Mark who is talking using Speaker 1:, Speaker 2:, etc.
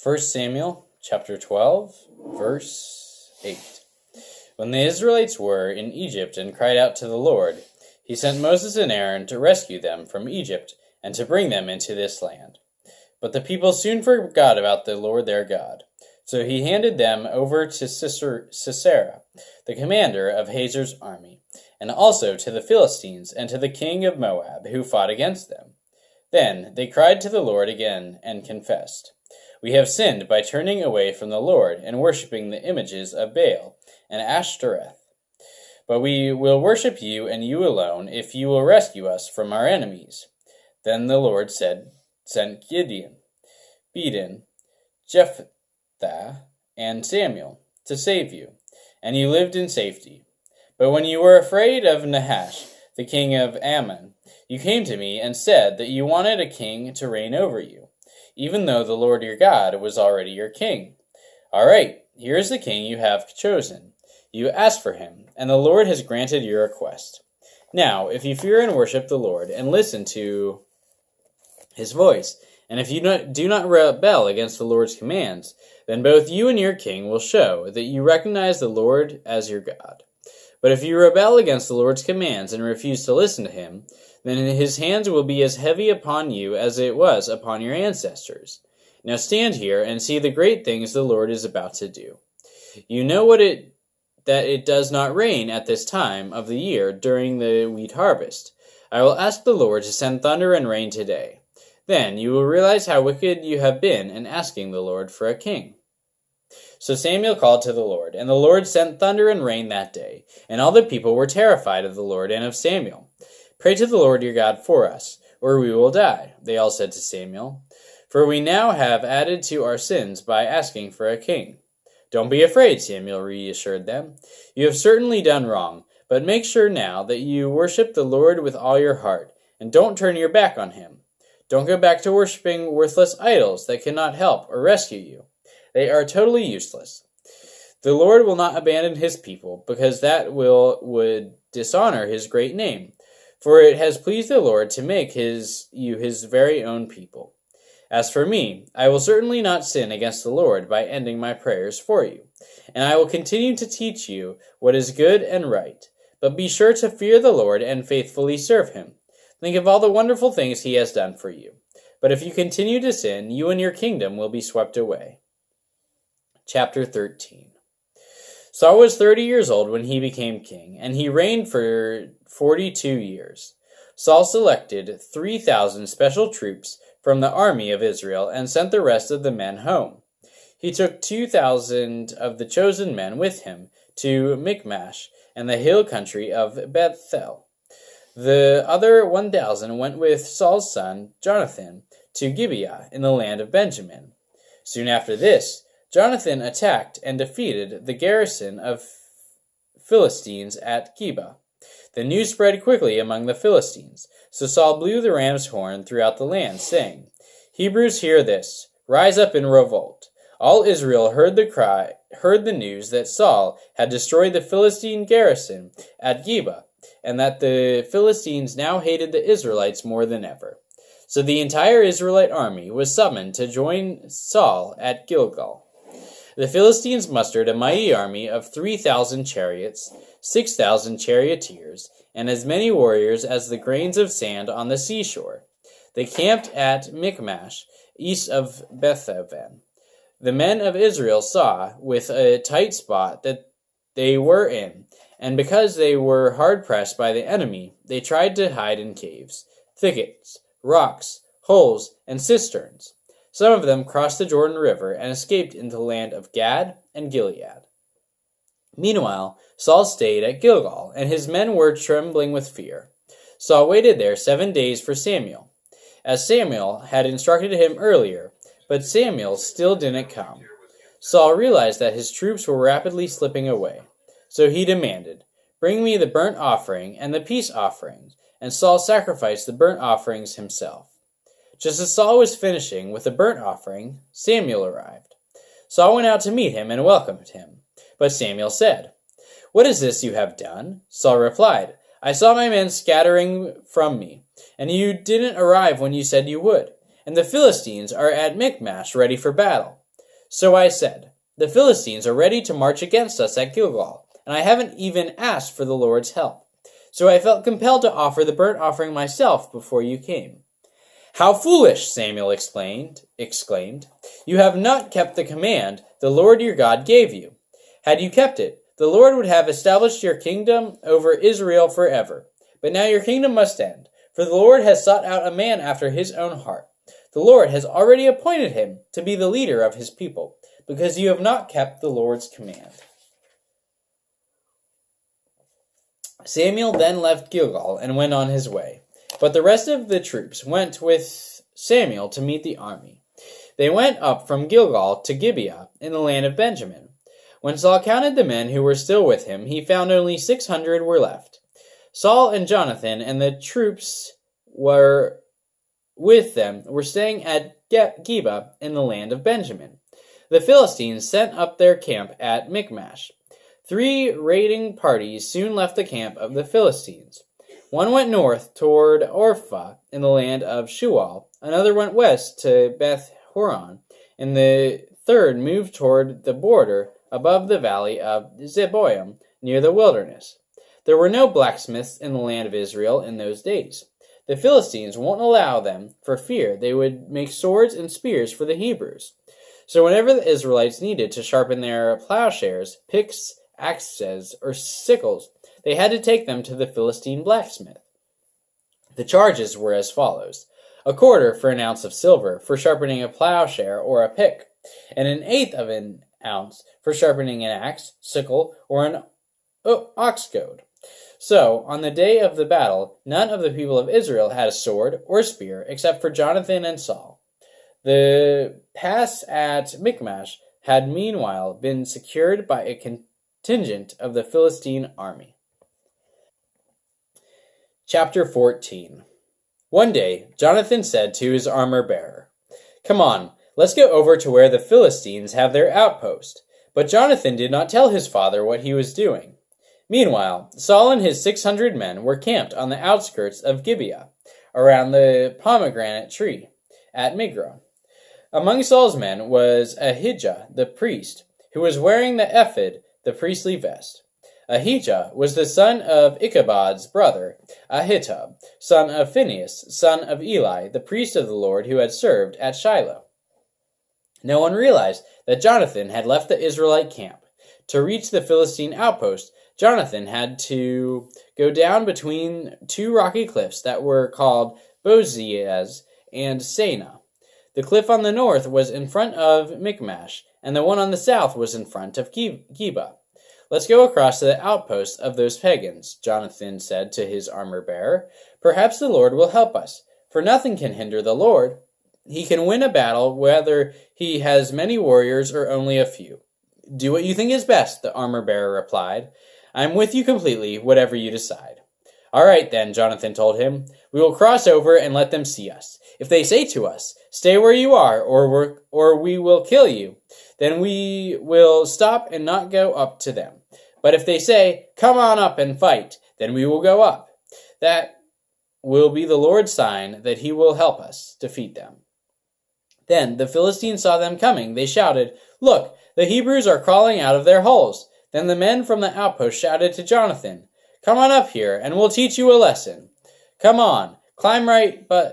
Speaker 1: 1 Samuel chapter 12, verse 8. When the Israelites were in Egypt and cried out to the Lord, he sent Moses and Aaron to rescue them from Egypt and to bring them into this land. But the people soon forgot about the Lord their God. So he handed them over to Sisera, the commander of Hazor's army, and also to the Philistines and to the king of Moab, who fought against them. Then they cried to the Lord again and confessed, "We have sinned by turning away from the Lord and worshipping the images of Baal and Ashtoreth. But we will worship you and you alone if you will rescue us from our enemies." Then the Lord sent Gideon, Bedan, Jephthah, and Samuel to save you, and you lived in safety. But when you were afraid of Nahash, the king of Ammon, you came to me and said that you wanted a king to reign over you, even though the Lord your God was already your king. All right, here is the king you have chosen. You asked for him, and the Lord has granted your request. Now, if you fear and worship the Lord and listen to his voice, and if you do not rebel against the Lord's commands, then both you and your king will show that you recognize the Lord as your God. But if you rebel against the Lord's commands and refuse to listen to him, then his hands will be as heavy upon you as it was upon your ancestors. Now stand here and see the great things the Lord is about to do. You know that it does not rain at this time of the year during the wheat harvest. I will ask the Lord to send thunder and rain today. Then you will realize how wicked you have been in asking the Lord for a king." So Samuel called to the Lord, and the Lord sent thunder and rain that day, and all the people were terrified of the Lord and of Samuel. "Pray to the Lord your God for us, or we will die," they all said to Samuel, "for we now have added to our sins by asking for a king." "Don't be afraid," Samuel reassured them. "You have certainly done wrong, but make sure now that you worship the Lord with all your heart, and don't turn your back on him. Don't go back to worshiping worthless idols that cannot help or rescue you. They are totally useless. The Lord will not abandon his people, because that would dishonor his great name, for it has pleased the Lord to make you his very own people. As for me, I will certainly not sin against the Lord by ending my prayers for you, and I will continue to teach you what is good and right. But be sure to fear the Lord and faithfully serve him. Think of all the wonderful things he has done for you. But if you continue to sin, you and your kingdom will be swept away." Chapter 13. Saul was 30 years old when he became king, and he reigned for 42 years. Saul selected 3,000 special troops from the army of Israel and sent the rest of the men home. He took 2,000 of the chosen men with him to Michmash and the hill country of Bethel. The other 1,000 went with Saul's son Jonathan to Gibeah in the land of Benjamin. Soon after this, Jonathan attacked and defeated the garrison of Philistines at Geba. The news spread quickly among the Philistines, so Saul blew the ram's horn throughout the land, saying, "Hebrews, hear this! Rise up in revolt!" All Israel heard the news that Saul had destroyed the Philistine garrison at Geba, and that the Philistines now hated the Israelites more than ever. So the entire Israelite army was summoned to join Saul at Gilgal. The Philistines mustered a mighty army of 3,000 chariots, 6,000 charioteers, and as many warriors as the grains of sand on the seashore. They camped at Michmash, east of Bethaven. The men of Israel saw, with a tight spot, that they were in, and because they were hard-pressed by the enemy, they tried to hide in caves, thickets, rocks, holes, and cisterns. Some of them crossed the Jordan River and escaped into the land of Gad and Gilead. Meanwhile, Saul stayed at Gilgal, and his men were trembling with fear. Saul waited there 7 days for Samuel, as Samuel had instructed him earlier, but Samuel still didn't come. Saul realized that his troops were rapidly slipping away. So he demanded, "Bring me the burnt offering and the peace offerings," and Saul sacrificed the burnt offerings himself. Just as Saul was finishing with the burnt offering, Samuel arrived. Saul went out to meet him and welcomed him. But Samuel said, "What is this you have done?" Saul replied, "I saw my men scattering from me, and you didn't arrive when you said you would, and the Philistines are at Michmash ready for battle. So I said, the Philistines are ready to march against us at Gilgal, and I haven't even asked for the Lord's help. So I felt compelled to offer the burnt offering myself before you came. How foolish, Samuel exclaimed. You have not kept the command the Lord your God gave you. Had you kept it, the Lord would have established your kingdom over Israel forever. But now your kingdom must end, for the Lord has sought out a man after his own heart. The Lord has already appointed him to be the leader of his people, because you have not kept the Lord's command. Samuel then left Gilgal and went on his way. But the rest of the troops went with Samuel to meet the army. They went up from Gilgal to Gibeah in the land of Benjamin. When Saul counted the men who were still with him, he found only 600 were left. Saul and Jonathan and the troops were with them were staying at Geba in the land of Benjamin. The Philistines sent up their camp at Michmash. 3 raiding parties soon left the camp of the Philistines. One went north toward Orpha in the land of Shual, another went west to Beth Horon, and the third moved toward the border above the valley of Zeboim near the wilderness. There were no blacksmiths in the land of Israel in those days. The Philistines won't allow them for fear they would make swords and spears for the Hebrews. So whenever the Israelites needed to sharpen their plowshares, picks, axes, or sickles, they had to take them to the Philistine blacksmith. The charges were as follows: a quarter for an ounce of silver for sharpening a plowshare or a pick, and an eighth of an ounce for sharpening an axe, sickle, or an ox goad. So, on the day of the battle, none of the people of Israel had a sword or spear except for Jonathan and Saul. The pass at Michmash had meanwhile been secured by a contingent of the Philistine army. Chapter 14. One day, Jonathan said to his armor-bearer, "Come on, let's go over to where the Philistines have their outpost." But Jonathan did not tell his father what he was doing. Meanwhile, Saul and his 600 men were camped on the outskirts of Gibeah, around the pomegranate tree at Migron. Among Saul's men was Ahijah the priest, who was wearing the ephod, the priestly vest. Ahijah was the son of Ichabod's brother, Ahitub, son of Phinehas, son of Eli, the priest of the Lord who had served at Shiloh. No one realized that Jonathan had left the Israelite camp. To reach the Philistine outpost, Jonathan had to go down between 2 rocky cliffs that were called Boziaz and Sena. The cliff on the north was in front of Michmash, and the one on the south was in front of Geba. "Let's go across to the outposts of those pagans," Jonathan said to his armor-bearer. "Perhaps the Lord will help us, for nothing can hinder the Lord. He can win a battle whether he has many warriors or only a few." "Do what you think is best," the armor-bearer replied. "I am with you completely, whatever you decide." "All right, then," Jonathan told him. "We will cross over and let them see us. If they say to us, 'Stay where you are, or we will kill you,' then we will stop and not go up to them. But if they say, 'Come on up and fight,' then we will go up. That will be the Lord's sign that he will help us defeat them." Then the Philistines saw them coming. They shouted, "Look, the Hebrews are crawling out of their holes." Then the men from the outpost shouted to Jonathan, "Come on up here, and we'll teach you a lesson. Come on, climb right, but